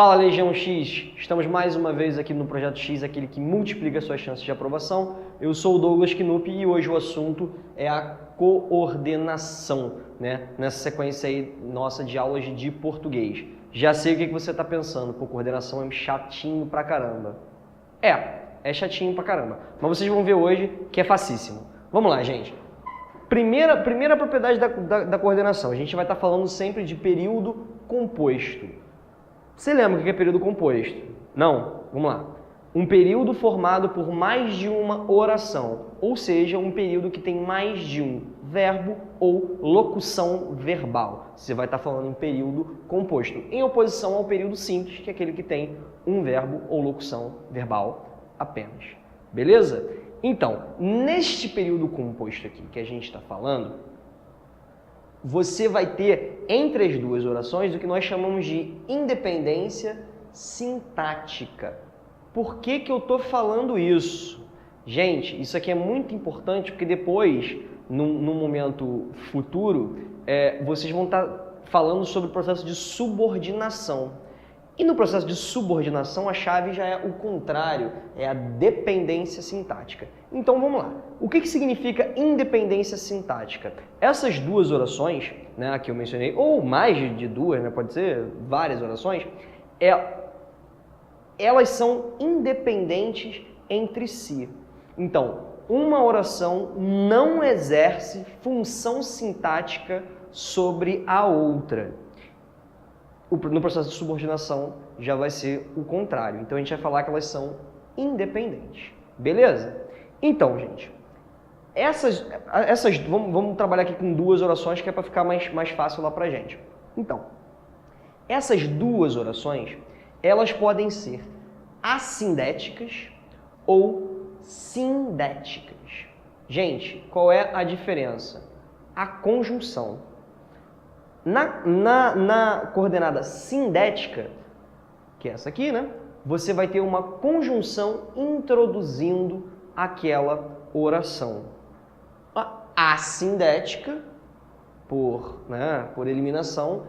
Fala Legião X, estamos mais uma vez aqui no Projeto X, aquele que multiplica suas chances de aprovação. Eu sou o Douglas Knupp e hoje o assunto é a coordenação, né? Nessa sequência aí nossa de aulas de português. Já sei o que você está pensando, pô, coordenação é chatinho pra caramba. É chatinho pra caramba, mas vocês vão ver hoje que é facíssimo. Vamos lá, gente. Primeira propriedade da coordenação, a gente vai estar falando sempre de período composto. Você lembra o que é período composto? Não? Vamos lá. Um período formado por mais de uma oração, ou seja, um período que tem mais de um verbo ou locução verbal. Você vai estar falando em período composto, em oposição ao período simples, que é aquele que tem um verbo ou locução verbal apenas. Beleza? Então, neste período composto aqui que a gente está falando, você vai ter entre as duas orações o que nós chamamos de independência sintática. Por que eu estou falando isso? Gente, isso aqui é muito importante porque depois, num momento futuro, vocês vão estar falando sobre o processo de subordinação. E no processo de subordinação, a chave já é o contrário, é a dependência sintática. Então vamos lá. O que significa independência sintática? Essas duas orações, né, que eu mencionei, ou mais de duas, né, pode ser várias orações, elas são independentes entre si. Então, uma oração não exerce função sintática sobre a outra. No processo de subordinação já vai ser o contrário. Então a gente vai falar que elas são independentes. Beleza? Então, gente, vamos trabalhar aqui com duas orações que é para ficar mais fácil lá pra gente. Então, essas duas orações, elas podem ser assindéticas ou sindéticas. Gente, qual é a diferença? A conjunção. Na coordenada sindética, que é essa aqui, né? Você vai ter uma conjunção introduzindo aquela oração. A assindética, por eliminação,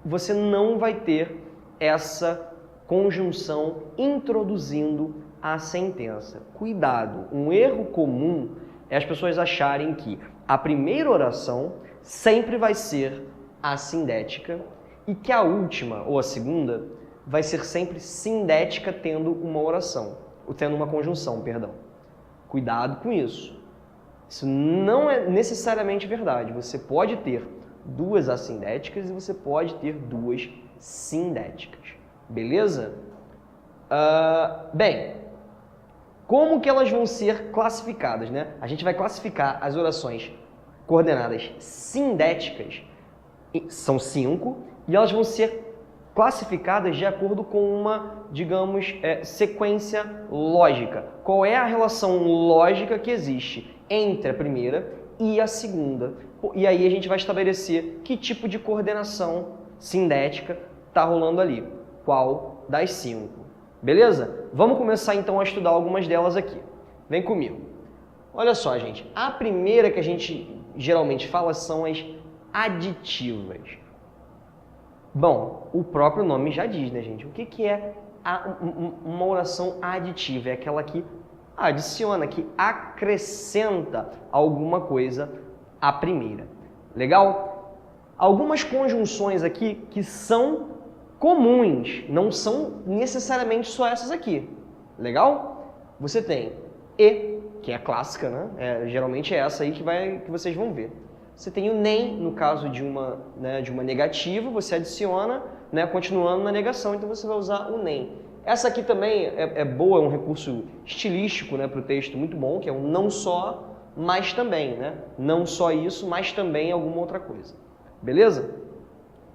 você não vai ter essa conjunção introduzindo a sentença. Cuidado, um erro comum é as pessoas acharem que a primeira oração sempre vai ser assindética e que a última, ou a segunda, vai ser sempre sindética tendo uma oração, ou tendo uma conjunção, perdão. Cuidado com isso. Isso não é necessariamente verdade. Você pode ter duas assindéticas e você pode ter duas sindéticas. Beleza? Bem, como que elas vão ser classificadas, né? A gente vai classificar as orações coordenadas sindéticas, são 5, e elas vão ser classificadas de acordo com uma, digamos, sequência lógica. Qual é a relação lógica que existe entre a primeira e a segunda? E aí a gente vai estabelecer que tipo de coordenação sindética está rolando ali. Qual das 5? Beleza? Vamos começar então a estudar algumas delas aqui. Vem comigo. Olha só, gente. A primeira que a gente geralmente fala são as aditivas. Bom, o próprio nome já diz, né, gente? O que é uma oração aditiva? É aquela que adiciona, que acrescenta alguma coisa à primeira. Legal? Algumas conjunções aqui que são comuns, não são necessariamente só essas aqui. Legal? Você tem e, que é a clássica, né? Geralmente é essa aí que vocês vão ver. Você tem o nem, no caso de uma negativa, você adiciona, né, continuando na negação, então você vai usar o nem. Essa aqui também é boa, é um recurso estilístico, né, para o texto muito bom, que é um não só, mas também. Né? Não só isso, mas também alguma outra coisa. Beleza?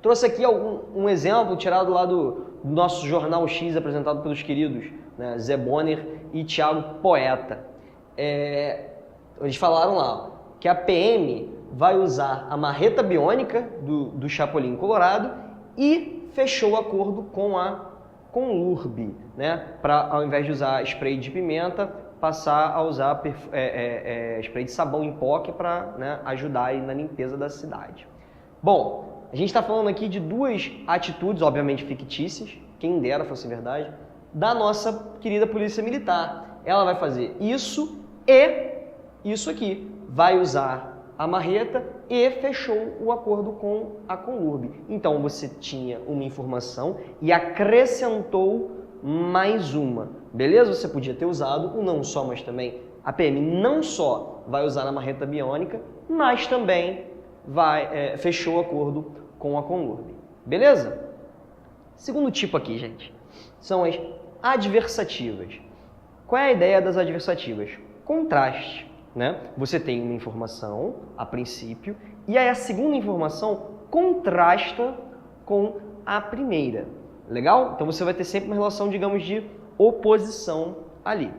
Trouxe aqui um exemplo tirado lá do nosso Jornal X, apresentado pelos queridos, né, Zé Bonner e Thiago Poeta. Eles falaram lá que a PM vai usar a marreta biônica do Chapolin Colorado e fechou o acordo com a Conlurb, né? Para, ao invés de usar spray de pimenta, passar a usar spray de sabão em pó para, né, ajudar aí na limpeza da cidade. Bom, a gente está falando aqui de duas atitudes, obviamente fictícias, quem dera fosse verdade, da nossa querida Polícia Militar. Ela vai fazer isso e isso aqui. Vai usar a marreta e fechou o acordo com a Conlurb. Então você tinha uma informação e acrescentou mais uma. Beleza? Você podia ter usado o não só, mas também a PM não só vai usar a marreta biônica, mas também fechou o acordo com a Conlurb. Beleza? Segundo tipo aqui, gente, são as adversativas. Qual é a ideia das adversativas? Contraste, né? Você tem uma informação, a princípio, e aí a segunda informação contrasta com a primeira. Legal? Então você vai ter sempre uma relação, digamos, de oposição ali.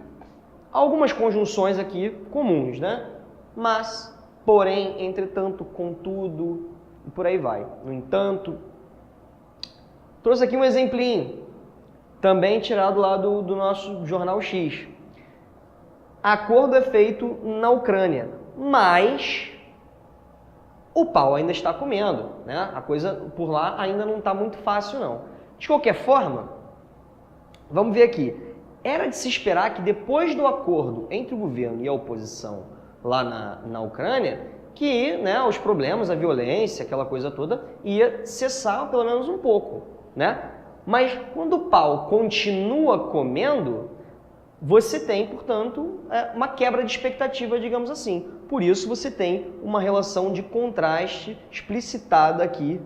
Algumas conjunções aqui comuns, né? Mas, porém, entretanto, contudo, e por aí vai. No entanto, trouxe aqui um exemplinho, também tirado lá do nosso Jornal X. Acordo é feito na Ucrânia, mas o pau ainda está comendo, né? A coisa por lá ainda não está muito fácil, não. De qualquer forma, vamos ver aqui. Era de se esperar que depois do acordo entre o governo e a oposição lá na Ucrânia, que, né, os problemas, a violência, aquela coisa toda, ia cessar pelo menos um pouco, né? Mas quando o pau continua comendo, você tem, portanto, uma quebra de expectativa, digamos assim. Por isso você tem uma relação de contraste explicitada aqui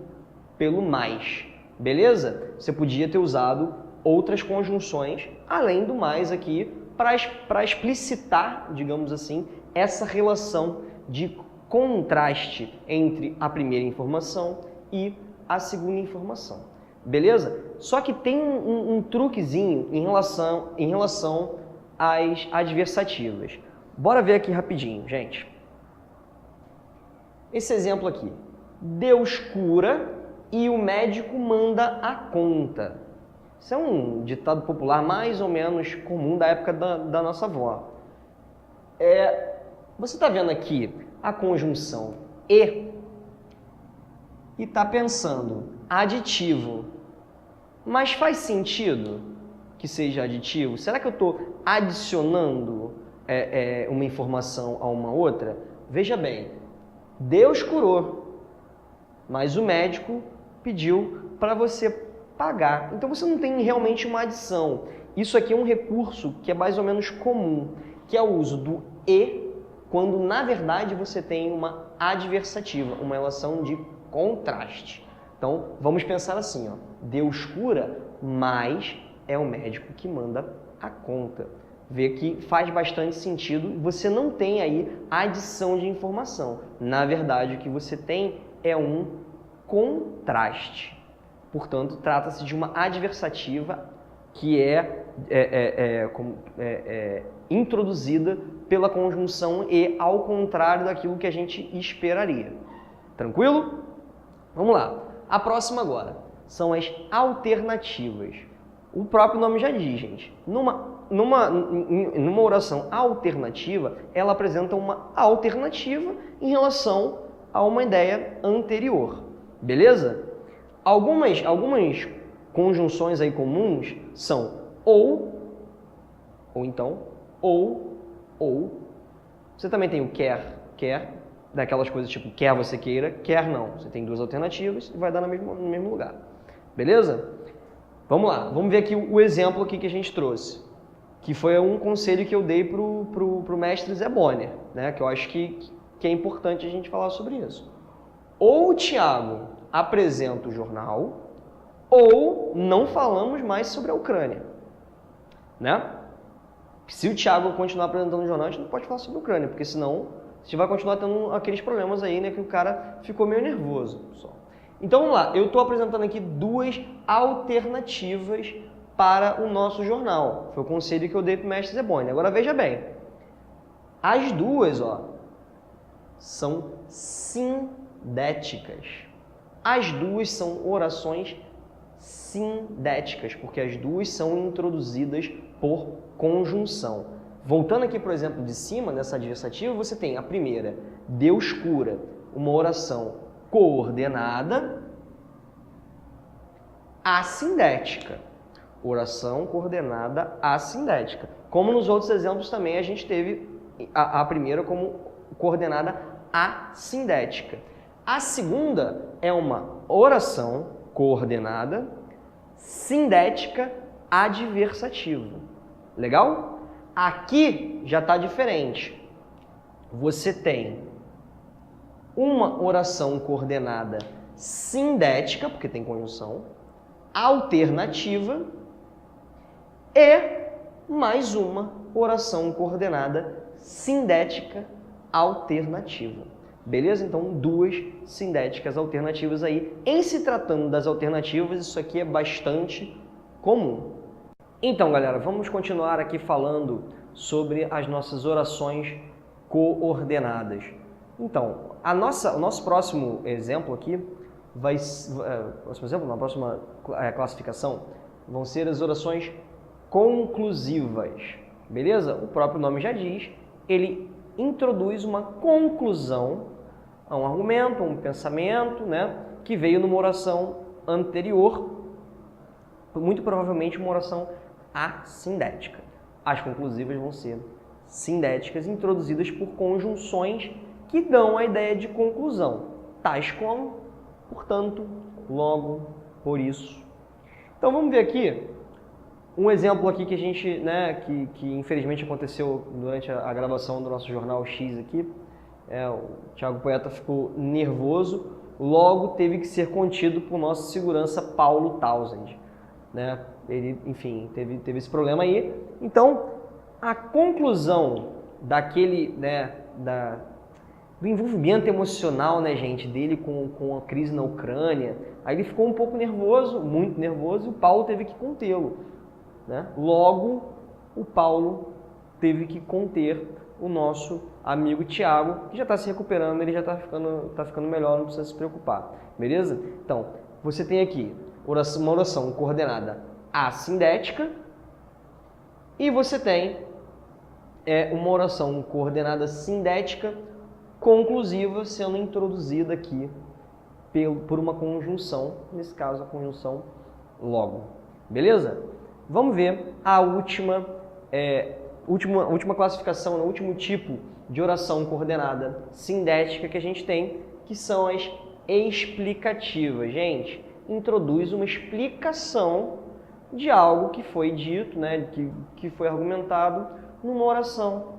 pelo mais. Beleza? Você podia ter usado outras conjunções, além do mais aqui, para explicitar, digamos assim, essa relação de contraste entre a primeira informação e a segunda informação. Beleza? Só que tem um truquezinho em relação às adversativas. Bora ver aqui rapidinho, gente. Esse exemplo aqui. Deus cura e o médico manda a conta. Isso é um ditado popular mais ou menos comum da época da nossa avó. Você está vendo aqui a conjunção e está pensando aditivo, mas faz sentido que seja aditivo? Será que eu estou adicionando uma informação a uma outra? Veja bem, Deus curou, mas o médico pediu para você pagar. Então você não tem realmente uma adição. Isso aqui é um recurso que é mais ou menos comum, que é o uso do e, quando na verdade você tem uma adversativa, uma relação de contraste. Então vamos pensar assim, ó, Deus cura, mas é o médico que manda a conta. Vê que faz bastante sentido, você não tem aí adição de informação. Na verdade, o que você tem é um contraste. Portanto, trata-se de uma adversativa que é introduzida pela conjunção e, ao contrário daquilo que a gente esperaria. Tranquilo? Vamos lá. A próxima agora são as alternativas. O próprio nome já diz, gente. Numa oração alternativa, ela apresenta uma alternativa em relação a uma ideia anterior. Beleza? Algumas conjunções aí comuns são ou então, ou. Você também tem o quer, daquelas coisas tipo quer você queira, quer não. Você tem duas alternativas e vai dar no mesmo lugar. Beleza? Vamos lá, vamos ver aqui o exemplo aqui que a gente trouxe, que foi um conselho que eu dei pro mestre Zé Bonner, né? Que eu acho que é importante a gente falar sobre isso. Ou o Tiago apresenta o jornal, ou não falamos mais sobre a Ucrânia, né? Se o Tiago continuar apresentando o jornal, a gente não pode falar sobre a Ucrânia, porque senão a gente vai continuar tendo aqueles problemas aí, né? Que o cara ficou meio nervoso, pessoal. Então vamos lá, eu estou apresentando aqui duas alternativas para o nosso jornal. Foi o conselho que eu dei para o mestre Zé Bonner. Agora veja bem, as duas, ó, são sindéticas. As duas são orações sindéticas, porque as duas são introduzidas por conjunção. Voltando aqui para o exemplo de cima, dessa adversativa, você tem a primeira, Deus cura, uma oração coordenada, assindética. oração coordenada assindética. Como nos outros exemplos também a gente teve a primeira como coordenada assindética. A segunda é uma oração coordenada sindética adversativa. Legal? Aqui já está diferente. Você tem uma oração coordenada sindética, porque tem conjunção, alternativa e mais uma oração coordenada sindética alternativa. Beleza? Então, duas sindéticas alternativas aí. Em se tratando das alternativas, isso aqui é bastante comum. Então, galera, vamos continuar aqui falando sobre as nossas orações coordenadas. Então, o nosso próximo exemplo aqui a próxima classificação vão ser as orações conclusivas. Beleza? O próprio nome já diz, ele introduz uma conclusão a um argumento, a um pensamento, né, que veio numa oração anterior, muito provavelmente uma oração assindética. As conclusivas vão ser sindéticas, introduzidas por conjunções que dão a ideia de conclusão, tais como, portanto, logo, por isso. Então vamos ver aqui um exemplo aqui que a gente, né, que infelizmente aconteceu durante a gravação do nosso jornal X aqui. O Thiago Poeta ficou nervoso, logo teve que ser contido por nosso segurança Paulo Townsend, né? Ele, enfim, teve esse problema aí. Então, a conclusão daquele, né, do envolvimento emocional, né, gente, dele com a crise na Ucrânia, aí ele ficou um pouco nervoso, muito nervoso, e o Paulo teve que contê-lo, né? Logo, o Paulo teve que conter o nosso amigo Thiago, que já está se recuperando, ele já está ficando melhor, não precisa se preocupar, beleza? Então, você tem aqui uma oração coordenada assindética e você tem uma oração coordenada sindética conclusiva sendo introduzida aqui por uma conjunção, nesse caso a conjunção logo, beleza? Vamos ver a última classificação, o último tipo de oração coordenada sindética que a gente tem, que são as explicativas. Gente, introduz uma explicação de algo que foi dito, né, que foi argumentado numa oração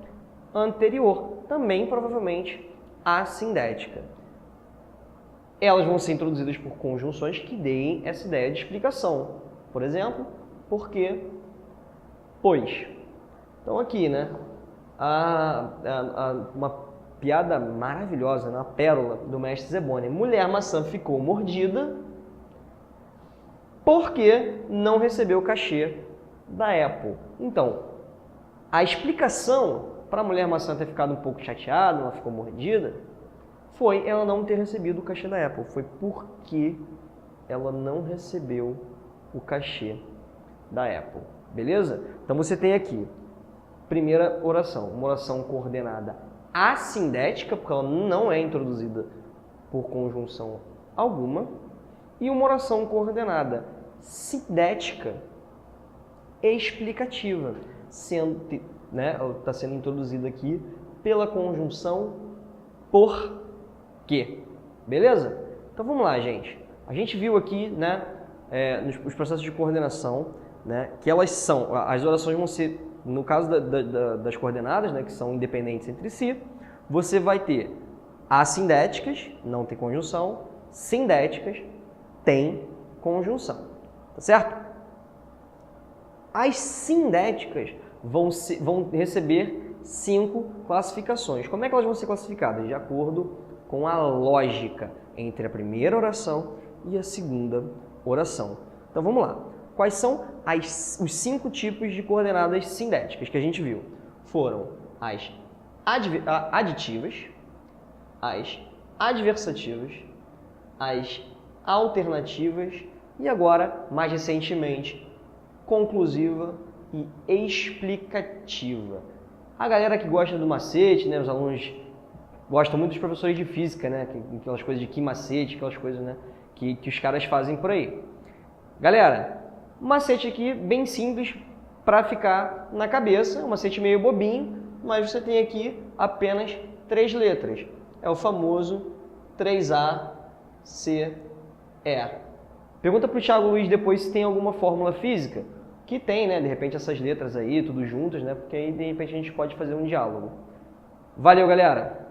anterior, também provavelmente assindética. Elas vão ser introduzidas por conjunções que deem essa ideia de explicação. Por exemplo, porque, pois. Então aqui, né, uma piada maravilhosa, uma pérola do mestre Zeboni. Mulher maçã ficou mordida porque não recebeu o cachê da Apple. Então, a explicação para a mulher maçã ter ficado um pouco chateada, ela ficou mordida, foi ela não ter recebido o cachê da Apple. Foi porque ela não recebeu o cachê da Apple. Beleza? Então você tem aqui, primeira oração, uma oração coordenada assindética, porque ela não é introduzida por conjunção alguma, e uma oração coordenada sindética explicativa, está sendo introduzida aqui pela conjunção por quê. Beleza? Então vamos lá, gente. A gente viu aqui, né, nos processos de coordenação, né, que as orações vão ser, no caso das coordenadas, né, que são independentes entre si, você vai ter assindéticas, não tem conjunção, sindéticas, tem conjunção. Tá certo? As sindéticas vão receber 5 classificações. Como é que elas vão ser classificadas? De acordo com a lógica entre a primeira oração e a segunda oração. Então vamos lá. Quais são os 5 tipos de coordenadas sindéticas que a gente viu? Foram as aditivas, as adversativas, as alternativas e agora, mais recentemente, conclusiva e explicativa. A galera que gosta do macete, né, os alunos gostam muito dos professores de física, né, aquelas coisas de que macete, aquelas coisas, né, que os caras fazem por aí. Galera, Um macete aqui bem simples para ficar na cabeça, um macete meio bobinho, mas você tem aqui apenas 3 letras. É o famoso 3ACE. Pergunta para o Thiago Luiz depois se tem alguma fórmula física, que tem, né? De repente essas letras aí, tudo juntas, né? Porque aí de repente a gente pode fazer um diálogo. Valeu, galera!